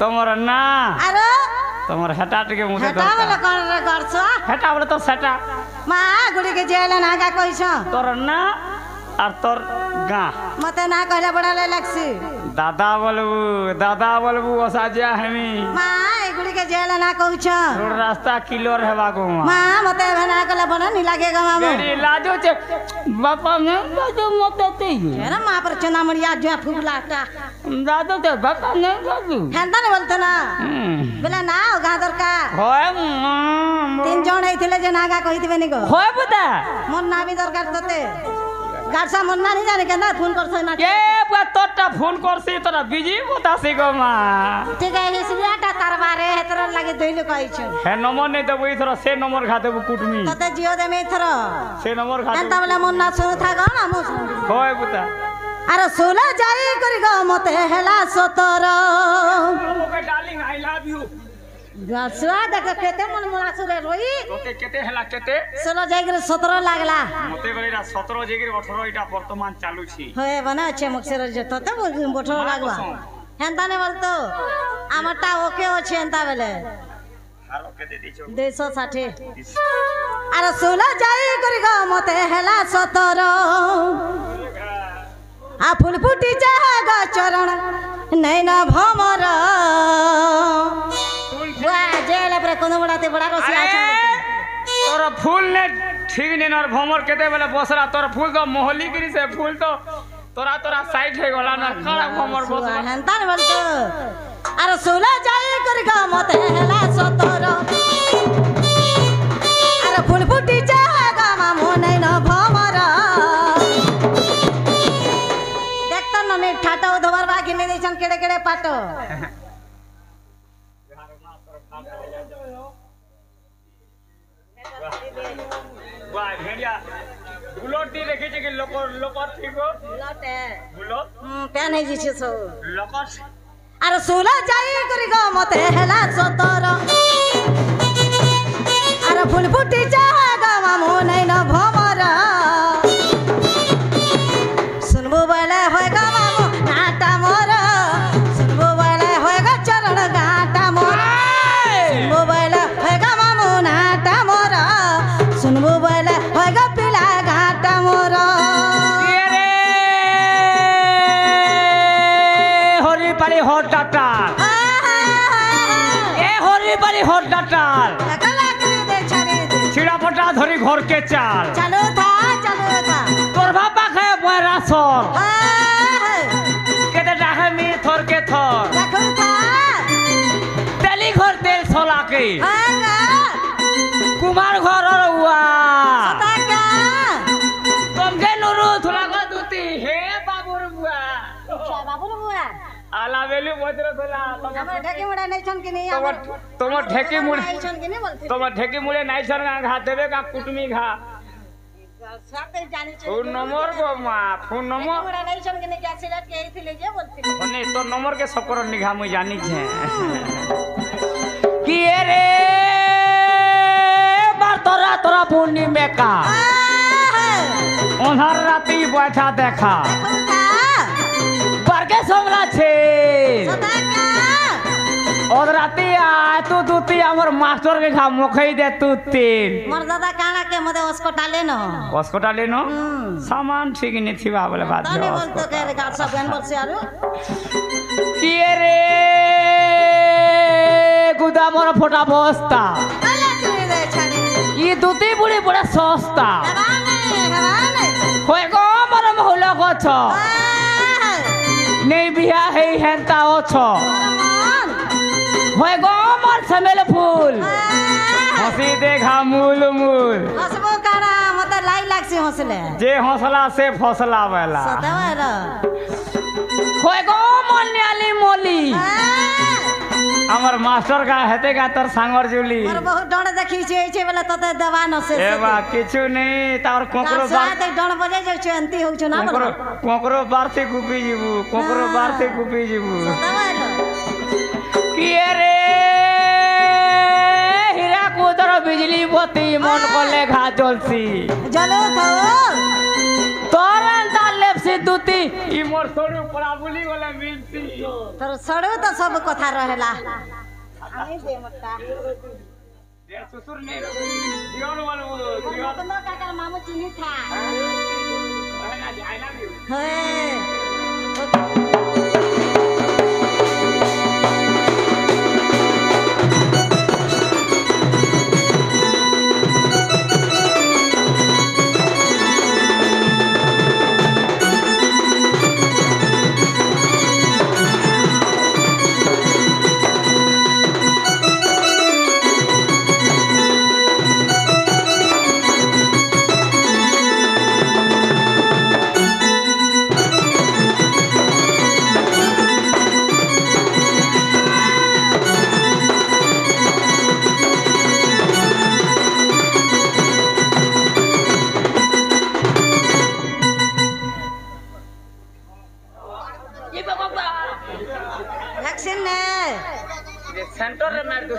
তোমার না আরে তোমার হেটা টিকে মুতে হেটা বলে কোন রে করছ হেটা বলে তো সেটা মা গুড়ি के जेले ना का কইছ তোর না আর তোর গা মতে না কইলে বড়ালে লাগছি দাদা বলবু অসাজিয়া হেমি মা এগুড়ি के जेले ना কইছ रोड रास्ता किलोर हेबा को মা মতে ভেনা কলে বড় নি লাগে গো মামু गेडी लाजो छे बापा ने लाजो मते ते এরা মা पर चना मड़िया जो फुगलाटा दादो ते बापा ने लाजो হেন্দা নে বলতো না বলে না গা দরকার হয় তিন জন আইଥିଲେ যে নাগা কইতিবে নি গো হয় বুদা মন না বি দরকার তোতে গাড়সা মন না নি জানে কেনা ফোন করছ না কে বুয়া তোরটা ফোন করছি তোরা বিজি বতাসি গো মা ঠিক আছে সিরিয়াটা তারবারে হেতর লাগে দইলে কইছ হে নম্বর নেই দেবো এই সে নম্বর খা দেবো কুটমি তোতে জিও দেমে থর সে নম্বর খা এন্তা বলে মন না শুনে থাক না মো হয় বুদা আরে সোলা যাই করি গো মতে হেলা সতর okay darling I love you গাছুয়া দেখ কেতে মন মোলা সুরে রই তোকে কেতে হেলা কেতে সোলা যাই করে 17 লাগলা মতে গলিরা 17 জেগির 18 এটা বর্তমান চালু ছি হয়ে বনা আছে মুখসের যে তোতে বলছিস 18 লাগবা হেনতা নে বলতো আমারটা ওকে আছে হেনতা বলে আর ওকে দে দিছো 260 আরে সোলা যাই করি গো মতে হেলা 17 आ फूल फुटी जागा चरण नैना भमर बुआ जेले पर कोनो बड़ाते बड़ा रसिया तोर फूल ने ठीक ने और भमर केते बेले बसरा तोर फूल तो मोहली गिरी से फूल तो तोरा साइड हे गला ना काला भमर बसरा हंता ने बोलतो अरे सोला जाई कर गा मते हेला 17 अरे फूल फुटी जागा मामो नैना भमर ने ठाटा उधवर बाकी ने देसन केड़े केड़े पाटो वाह भेड़िया बुलोट दी रखे जे के लोकर ठीको बुलोट है बुलोट पेन है जी सो लोकर अरे सोला जाई करी गो मते हेला 17 अरे फूल फुटी जागा मामो नै न भमर सुनबो बले होएगा हॉट डाटाल ए हरी बारी हॉट डाटाल छिड़ा पटा धरी घर के चाल चलो था तोर बापा खाए बरा सर केते डाहे मी थर के थर देखो था तेली घर तेल सोला के कुमार घर और हुआ सताका तुम के नुरु थोड़ा को दूती हे बाबूर बुआ क्या बाबूर बुआ आला वेलु मजरो थोला हमर ढेकी मुड़े नहीं छन कि नहीं तोमर ढेकी मुड़े नहीं छन कि नहीं बोलती तोमर ढेकी मुड़े नहीं छन घा देबे का कुटमी घा सब जानी छ फोन नंबर गो मा फोन नंबर मुड़े नहीं छन कि नहीं क्या सिलेट के थी ले जे बोलती ओने तो नंबर के सकर निघा मुई जानी छे कि रे बार तोरा पुनी में का ओनहर राती बैठा देखा बारके सोमरा छे सताका और राती आ तू दूती हमर मास्टर के खा मुखई दे तू तीन मोर दादा काना के मते उसको टाले न उसको डाले नो सामान ठीक नहीं थी बाबले बात तने बोलतो के रे गाड़ सब बहन बोल से आरो कि रे गुदा मोर फोटा बस्ता काला करे दे छाड़ी ये दूती बुड़ी बड़ा सस्ता हवाने होय गो मोर महला को छ नहीं बिया है हेंता ओ छ होय गो मोर समेल फूल हंसी देखा मूल मूल हसबो काना मते लाई लागसी हंसले जे हंसला से फसला वाला सतावर होय गो मन्याली मोली हमर मास्टर का हेते का तर सांगर जुली मोर बहुत डण देखी छै बेला तते दवा न से ए बा किछु नहीं तार कोकरो बार साथ डण बजे जाय छै अंती हो छै ना कोकरो बार से गुपी जीबू कोकरो बार से गुपी जीबू सतावर कि रे हीरा कुदर बिजली बत्ती मन को लेखा जलसी जलो थो तोरन ता लेप से दूती ई मोर सोरू पराबुली वाला मिलती तोर सड़ू तो सब कथा रहेला आनी दे मट्टा दे ससुर ने दियोन वालो दियोन अपनो काका मामू चिनी था ना जाए ना हे लक्षण ने सेंटर रे मार दो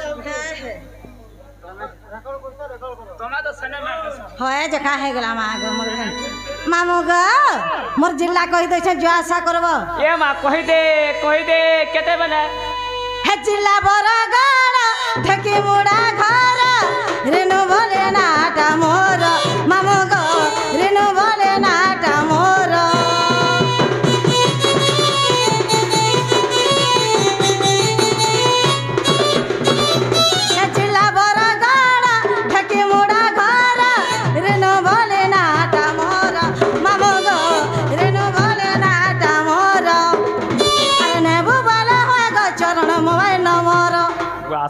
तोमा तो सने मार दो होए जखा है गला मागो मोर बहन मामू ग मोर जिल्ला कहि दै छै जो आशा करबो ए मा कहि दे केते बेले हे जिल्ला बरगड़ ठकी मुड़ा घर रेनु भले नाटा मोर मामू ग रेनु भले नाटा मोर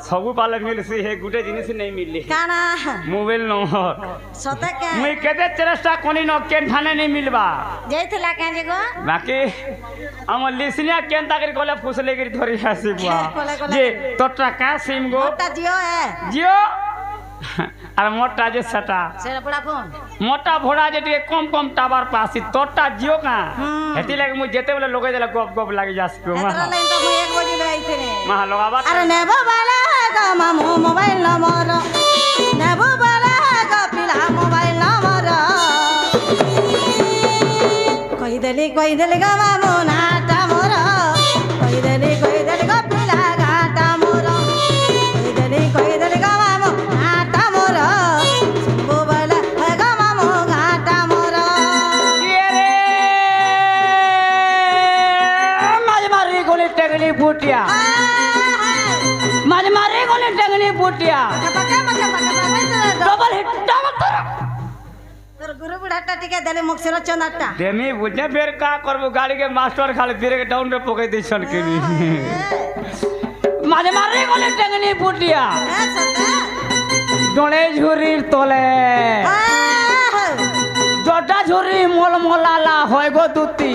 सबु पाले मिलसी हे गुटे जिनिस नहीं मिलली काना मोबाइल नंबर सते के मुई केते चेष्टा कोनी न केन ठाने नहीं मिलबा जैथिला के जेगो बाकी हम लिसनिया केन ताकरी कोले फुसले करी धरी आसी बुआ कोले। जे तोटा का सिम गो मोटा जियो है जियो अरे मोटा जे सटा सेरा बड़ा फोन मोटा भोड़ा जे टिके कम टावर पासी तोटा जियो का हेती लागे मु जेते बेले लोगे देला गप गप लागी जास को एतरा लाइन तो मैं 1 बजे ले आई थे ने महा लगावा अरे नेबो वाला का मामू मोबाइल नंबर नेबो वाला का पिला मोबाइल नंबर कहि देली गा मामू नाटा मोर कहि देली गा पिला गाटा मोर कहि देली गा मामू नाटा मोर सुबो वाला गा मामू गाटा मोर ये रे माज मारी गोली टेगली फुटिया माज मारी गोली टेगली फुटिया डबल हिट डबल तोर गुरु बुढ़ाटा टिके देले मुखसर चंदाटा देमी बुझे फिर का करबो गाड़ी के मास्टर खाली ब्रेक डाउन रे पकई दैछन केनी माजे मारे गोले टेंगनी फुटिया डोले झुरी तोले जोटा झुरी मोल मोलाला होय गो दुती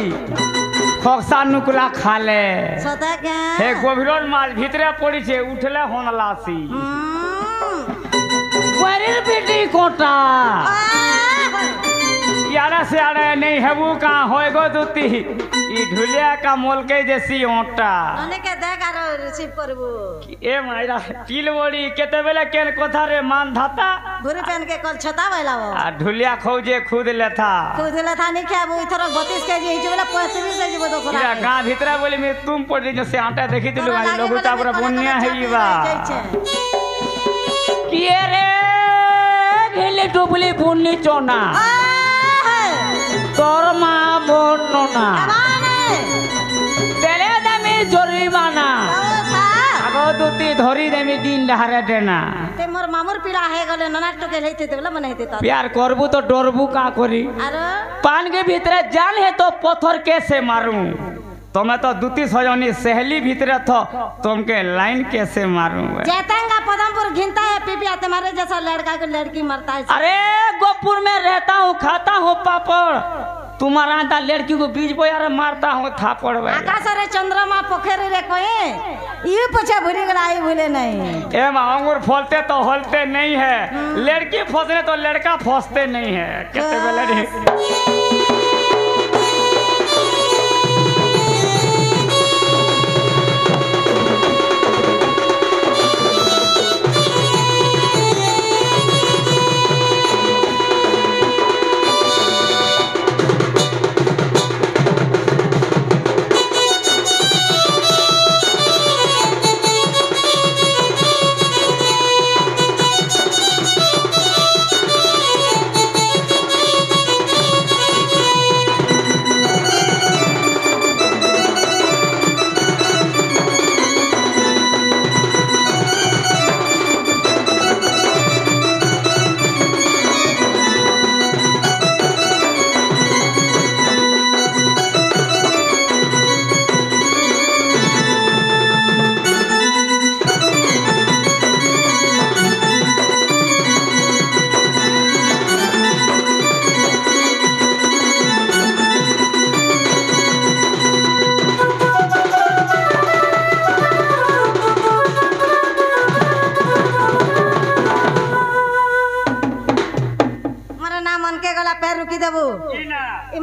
खक्सा नुकला खाले सदा के हे गोभिरन माल भितरे पड़ी छे उठले होनलासी क्वेरीर बेटी कोटा यारा से आड़े नहीं हेबू का होय गो दुती ई ढुलिया का मोल के जैसी ओटा ओने के देख आरो रिसीव करबो ए मायरा टील बड़ी केते बेले केन कोथा रे मान धाता भूरी पेन के कल छता बैलावो आ ढुलिया खौजे खुद लेथा खुदले था नहीं खाबो इथर 32 केजी हिजो बेला 35 केजी बदो इरा खरा गां भीतरा बोले में तुम पड़ जैसे आटा देखी दिलु गाली लोगु ताबरा बुनिया हेइबा किए रे घेले डुबली बुन्नी चोना तोर मा बोनना तेले दमी जरिमाना आगो दुती धरी देमी दिन डहारे देना ते मोर मामुर पीड़ा है गले ननाक तो के लेते ते बोला बनाइते त प्यार करबू तो डरबू का करी आरो पान के भीतर जान है तो पत्थर कैसे मारूं तुम्हें तो दूती सजनी सहेली भीतर थो तुमके लाइन कैसे मारूं जैतंगा पदमपुर घिनता है पीपिया तुम्हारे जैसा लड़का को लड़की मरता है अरे गोपुर में रहता हूँ खाता हूँ पापड़ तुम्हारा ता लड़की को बीज बोया मारता हूँ थापड़ आकाश रे चंद्रमा पोखरी रे कोई ये पूछे भूली गला आई भूले नहीं ए अंगूर फलते तो हलते नहीं है लड़की फंसने तो लड़का फंसते नहीं है कहते बेले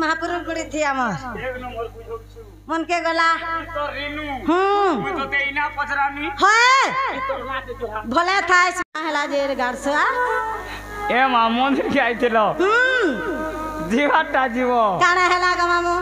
महापुरुष गुड़ी थी हमर एक नंबर बुझौछु मन के गला तो रीनू हम्म तो ते इना पजरानी है तो माते जोहा भले था हेला जे गारसा ए मा मंदिर के आइथिलो जीवाटा जीव काना हेला गमामो